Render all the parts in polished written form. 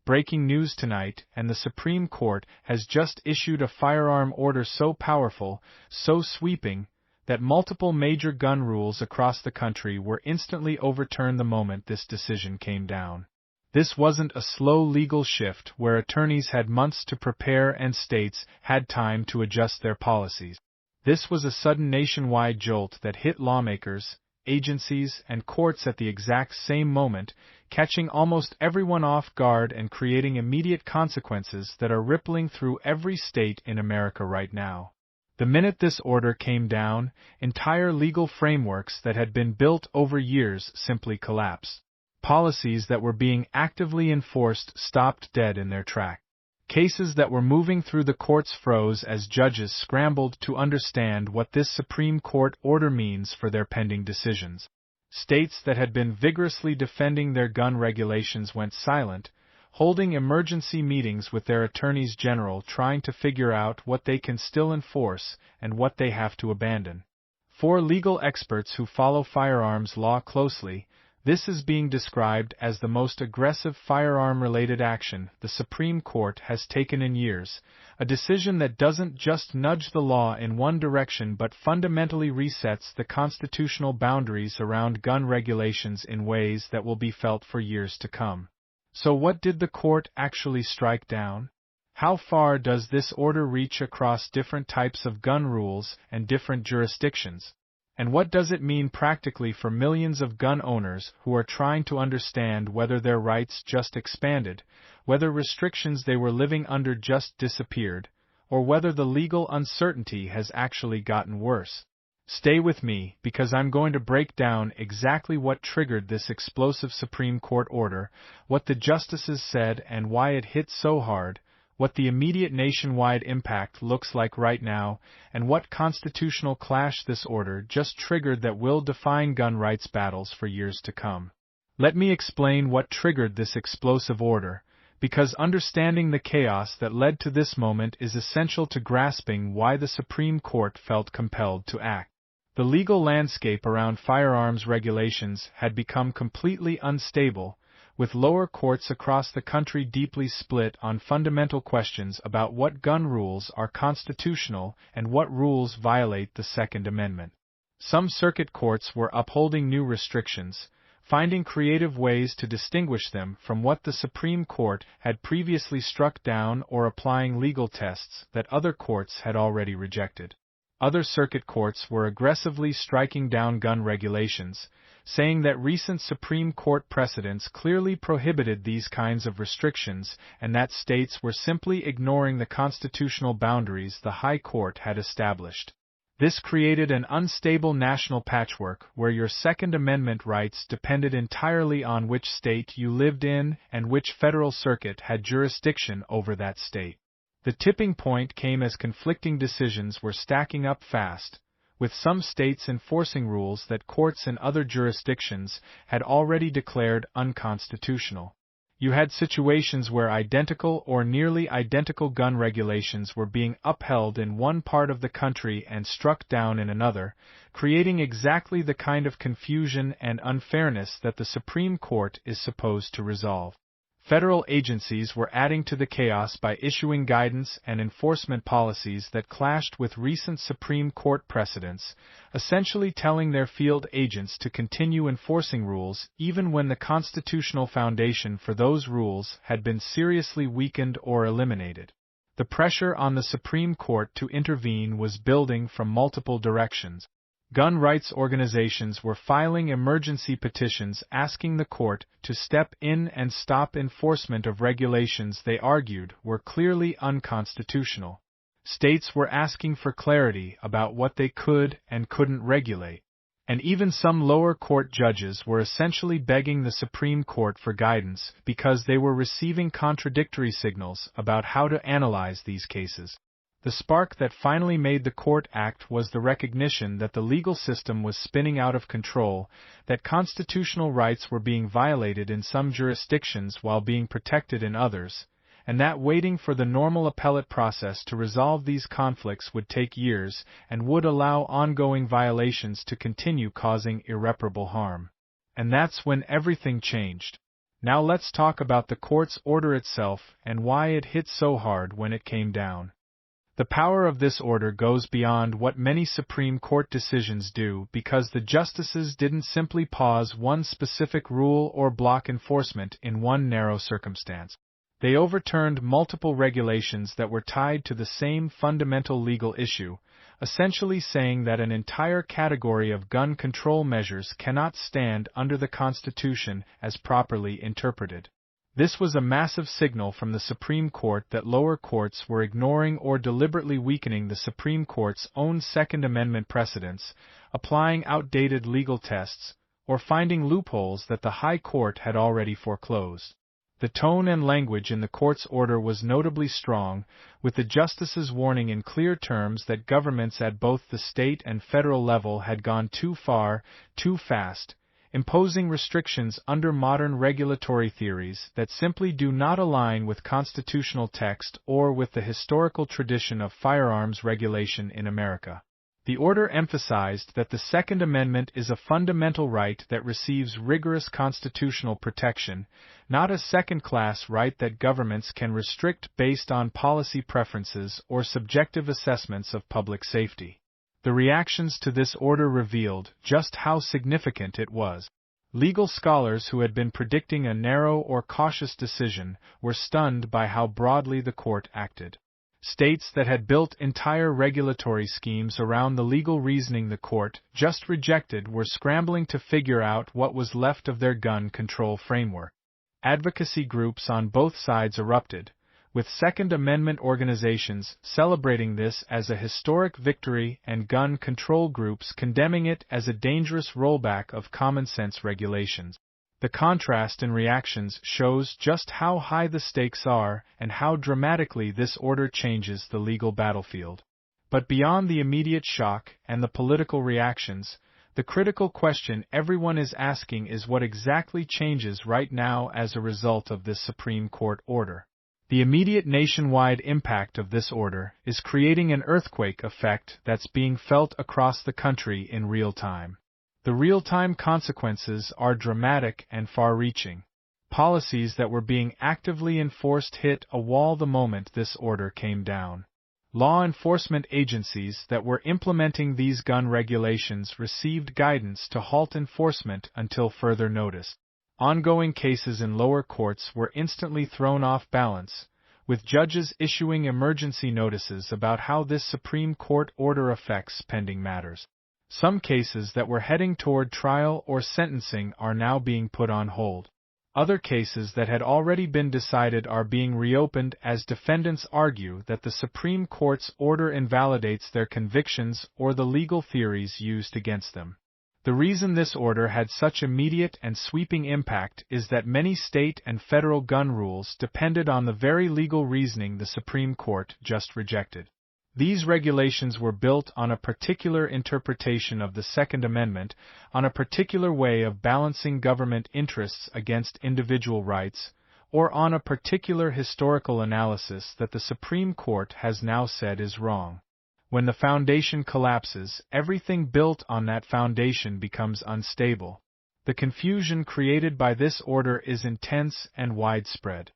breaking news tonight, and the Supreme Court has just issued a firearm order so powerful, so sweeping, that multiple major gun rules across the country were instantly overturned the moment this decision came down. This wasn't a slow legal shift where attorneys had months to prepare and states had time to adjust their policies. This was a sudden nationwide jolt that hit lawmakers, agencies, and courts at the exact same moment, catching almost everyone off guard and creating immediate consequences that are rippling through every state in America right now. The minute this order came down, entire legal frameworks that had been built over years simply collapsed. Policies that were being actively enforced stopped dead in their track. Cases that were moving through the courts froze as judges scrambled to understand what this Supreme Court order means for their pending decisions. States that had been vigorously defending their gun regulations went silent, holding emergency meetings with their attorneys general trying to figure out what they can still enforce and what they have to abandon. For legal experts who follow firearms law closely, this is being described as the most aggressive firearm-related action the Supreme Court has taken in years, a decision that doesn't just nudge the law in one direction but fundamentally resets the constitutional boundaries around gun regulations in ways that will be felt for years to come. So what did the court actually strike down? How far does this order reach across different types of gun rules and different jurisdictions? And what does it mean practically for millions of gun owners who are trying to understand whether their rights just expanded, whether restrictions they were living under just disappeared, or whether the legal uncertainty has actually gotten worse? Stay with me, because I'm going to break down exactly what triggered this explosive Supreme Court order, what the justices said and why it hit so hard, what the immediate nationwide impact looks like right now, and what constitutional clash this order just triggered that will define gun rights battles for years to come. Let me explain what triggered this explosive order, because understanding the chaos that led to this moment is essential to grasping why the Supreme Court felt compelled to act. The legal landscape around firearms regulations had become completely unstable, with lower courts across the country deeply split on fundamental questions about what gun rules are constitutional and what rules violate the Second Amendment. Some circuit courts were upholding new restrictions, finding creative ways to distinguish them from what the Supreme Court had previously struck down or applying legal tests that other courts had already rejected. Other circuit courts were aggressively striking down gun regulations, saying that recent Supreme Court precedents clearly prohibited these kinds of restrictions and that states were simply ignoring the constitutional boundaries the High Court had established. This created an unstable national patchwork where your Second Amendment rights depended entirely on which state you lived in and which federal circuit had jurisdiction over that state. The tipping point came as conflicting decisions were stacking up fast, with some states enforcing rules that courts in other jurisdictions had already declared unconstitutional. You had situations where identical or nearly identical gun regulations were being upheld in one part of the country and struck down in another, creating exactly the kind of confusion and unfairness that the Supreme Court is supposed to resolve. Federal agencies were adding to the chaos by issuing guidance and enforcement policies that clashed with recent Supreme Court precedents, essentially telling their field agents to continue enforcing rules even when the constitutional foundation for those rules had been seriously weakened or eliminated. The pressure on the Supreme Court to intervene was building from multiple directions. Gun rights organizations were filing emergency petitions asking the court to step in and stop enforcement of regulations they argued were clearly unconstitutional. States were asking for clarity about what they could and couldn't regulate. And even some lower court judges were essentially begging the Supreme Court for guidance because they were receiving contradictory signals about how to analyze these cases. The spark that finally made the court act was the recognition that the legal system was spinning out of control, that constitutional rights were being violated in some jurisdictions while being protected in others, and that waiting for the normal appellate process to resolve these conflicts would take years and would allow ongoing violations to continue causing irreparable harm. And that's when everything changed. Now let's talk about the court's order itself and why it hit so hard when it came down. The power of this order goes beyond what many Supreme Court decisions do because the justices didn't simply pause one specific rule or block enforcement in one narrow circumstance. They overturned multiple regulations that were tied to the same fundamental legal issue, essentially saying that an entire category of gun control measures cannot stand under the Constitution as properly interpreted. This was a massive signal from the Supreme Court that lower courts were ignoring or deliberately weakening the Supreme Court's own Second Amendment precedents, applying outdated legal tests, or finding loopholes that the High Court had already foreclosed. The tone and language in the court's order was notably strong, with the justices warning in clear terms that governments at both the state and federal level had gone too far, too fast, imposing restrictions under modern regulatory theories that simply do not align with constitutional text or with the historical tradition of firearms regulation in America. The order emphasized that the Second Amendment is a fundamental right that receives rigorous constitutional protection, not a second-class right that governments can restrict based on policy preferences or subjective assessments of public safety. The reactions to this order revealed just how significant it was. Legal scholars who had been predicting a narrow or cautious decision were stunned by how broadly the court acted. States that had built entire regulatory schemes around the legal reasoning the court just rejected were scrambling to figure out what was left of their gun control framework. Advocacy groups on both sides erupted, with Second Amendment organizations celebrating this as a historic victory and gun control groups condemning it as a dangerous rollback of common-sense regulations. The contrast in reactions shows just how high the stakes are and how dramatically this order changes the legal battlefield. But beyond the immediate shock and the political reactions, the critical question everyone is asking is what exactly changes right now as a result of this Supreme Court order. The immediate nationwide impact of this order is creating an earthquake effect that's being felt across the country in real time. The real-time consequences are dramatic and far-reaching. Policies that were being actively enforced hit a wall the moment this order came down. Law enforcement agencies that were implementing these gun regulations received guidance to halt enforcement until further notice. Ongoing cases in lower courts were instantly thrown off balance, with judges issuing emergency notices about how this Supreme Court order affects pending matters. Some cases that were heading toward trial or sentencing are now being put on hold. Other cases that had already been decided are being reopened as defendants argue that the Supreme Court's order invalidates their convictions or the legal theories used against them. The reason this order had such immediate and sweeping impact is that many state and federal gun rules depended on the very legal reasoning the Supreme Court just rejected. These regulations were built on a particular interpretation of the Second Amendment, on a particular way of balancing government interests against individual rights, or on a particular historical analysis that the Supreme Court has now said is wrong. When the foundation collapses, everything built on that foundation becomes unstable. The confusion created by this order is intense and widespread.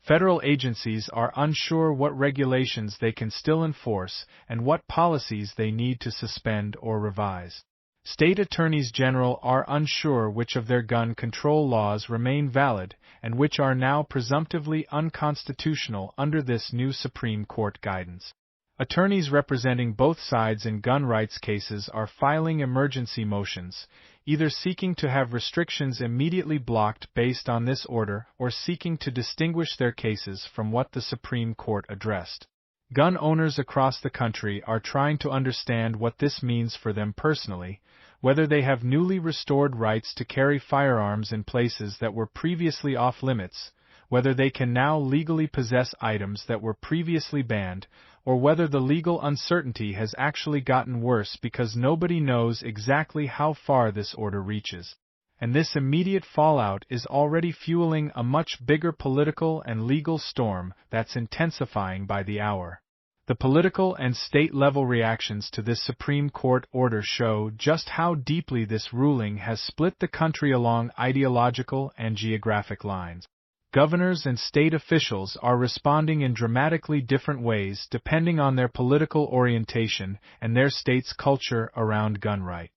Federal agencies are unsure what regulations they can still enforce and what policies they need to suspend or revise. State attorneys general are unsure which of their gun control laws remain valid and which are now presumptively unconstitutional under this new Supreme Court guidance. Attorneys representing both sides in gun rights cases are filing emergency motions, either seeking to have restrictions immediately blocked based on this order or seeking to distinguish their cases from what the Supreme Court addressed. Gun owners across the country are trying to understand what this means for them personally, whether they have newly restored rights to carry firearms in places that were previously off-limits, whether they can now legally possess items that were previously banned, or whether the legal uncertainty has actually gotten worse because nobody knows exactly how far this order reaches. And this immediate fallout is already fueling a much bigger political and legal storm that's intensifying by the hour. The political and state-level reactions to this Supreme Court order show just how deeply this ruling has split the country along ideological and geographic lines. Governors and state officials are responding in dramatically different ways depending on their political orientation and their state's culture around gun rights.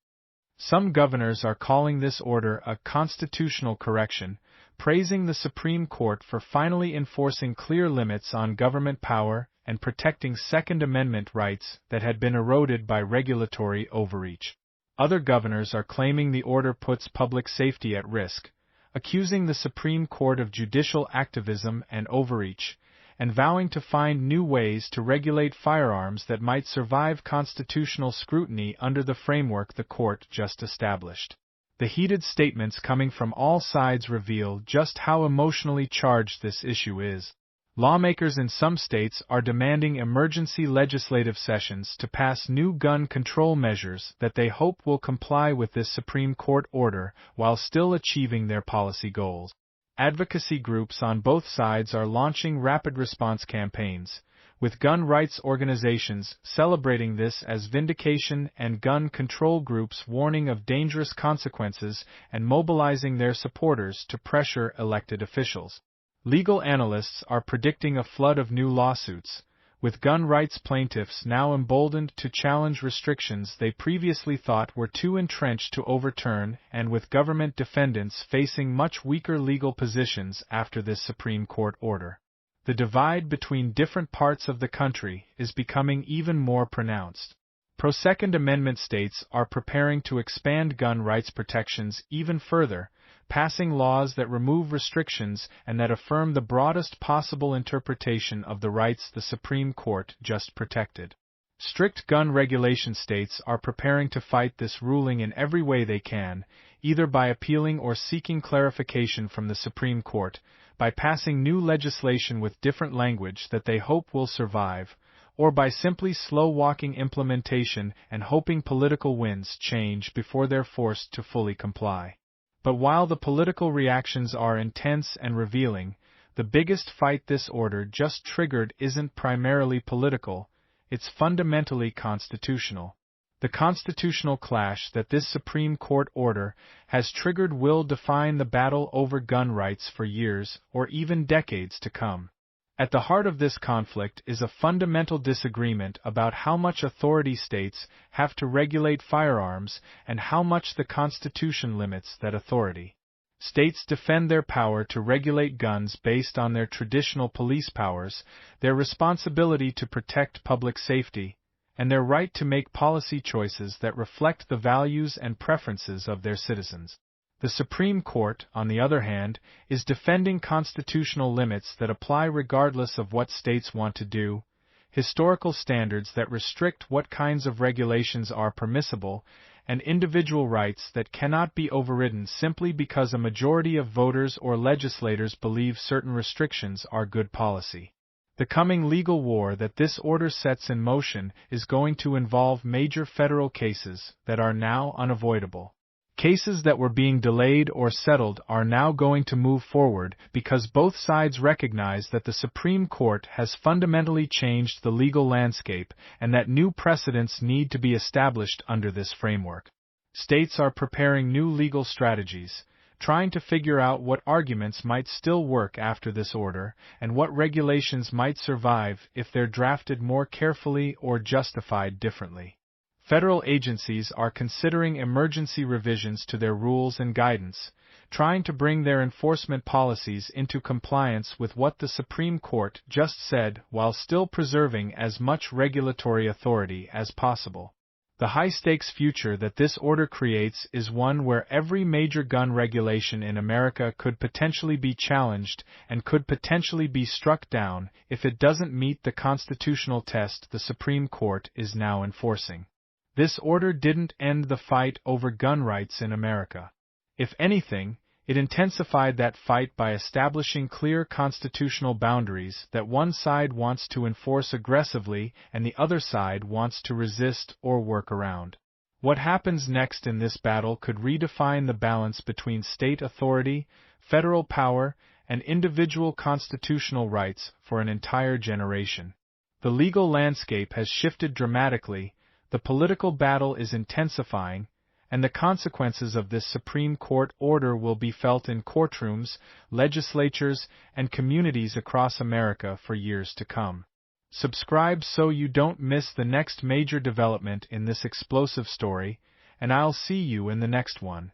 Some governors are calling this order a constitutional correction, praising the Supreme Court for finally enforcing clear limits on government power and protecting Second Amendment rights that had been eroded by regulatory overreach. Other governors are claiming the order puts public safety at risk, accusing the Supreme Court of judicial activism and overreach, and vowing to find new ways to regulate firearms that might survive constitutional scrutiny under the framework the court just established. The heated statements coming from all sides reveal just how emotionally charged this issue is. Lawmakers in some states are demanding emergency legislative sessions to pass new gun control measures that they hope will comply with this Supreme Court order while still achieving their policy goals. Advocacy groups on both sides are launching rapid response campaigns, with gun rights organizations celebrating this as vindication and gun control groups warning of dangerous consequences and mobilizing their supporters to pressure elected officials. Legal analysts are predicting a flood of new lawsuits, with gun rights plaintiffs now emboldened to challenge restrictions they previously thought were too entrenched to overturn, and with government defendants facing much weaker legal positions after this Supreme Court order. The divide between different parts of the country is becoming even more pronounced. Pro-Second Amendment states are preparing to expand gun rights protections even further, passing laws that remove restrictions and that affirm the broadest possible interpretation of the rights the Supreme Court just protected. Strict gun regulation states are preparing to fight this ruling in every way they can, either by appealing or seeking clarification from the Supreme Court, by passing new legislation with different language that they hope will survive, or by simply slow-walking implementation and hoping political winds change before they're forced to fully comply. But while the political reactions are intense and revealing, the biggest fight this order just triggered isn't primarily political, it's fundamentally constitutional. The constitutional clash that this Supreme Court order has triggered will define the battle over gun rights for years or even decades to come. At the heart of this conflict is a fundamental disagreement about how much authority states have to regulate firearms and how much the Constitution limits that authority. States defend their power to regulate guns based on their traditional police powers, their responsibility to protect public safety, and their right to make policy choices that reflect the values and preferences of their citizens. The Supreme Court, on the other hand, is defending constitutional limits that apply regardless of what states want to do, historical standards that restrict what kinds of regulations are permissible, and individual rights that cannot be overridden simply because a majority of voters or legislators believe certain restrictions are good policy. The coming legal war that this order sets in motion is going to involve major federal cases that are now unavoidable. Cases that were being delayed or settled are now going to move forward because both sides recognize that the Supreme Court has fundamentally changed the legal landscape and that new precedents need to be established under this framework. States are preparing new legal strategies, trying to figure out what arguments might still work after this order and what regulations might survive if they're drafted more carefully or justified differently. Federal agencies are considering emergency revisions to their rules and guidance, trying to bring their enforcement policies into compliance with what the Supreme Court just said while still preserving as much regulatory authority as possible. The high-stakes future that this order creates is one where every major gun regulation in America could potentially be challenged and could potentially be struck down if it doesn't meet the constitutional test the Supreme Court is now enforcing. This order didn't end the fight over gun rights in America. If anything, it intensified that fight by establishing clear constitutional boundaries that one side wants to enforce aggressively and the other side wants to resist or work around. What happens next in this battle could redefine the balance between state authority, federal power, and individual constitutional rights for an entire generation. The legal landscape has shifted dramatically, the political battle is intensifying, and the consequences of this Supreme Court order will be felt in courtrooms, legislatures, and communities across America for years to come. Subscribe so you don't miss the next major development in this explosive story, and I'll see you in the next one.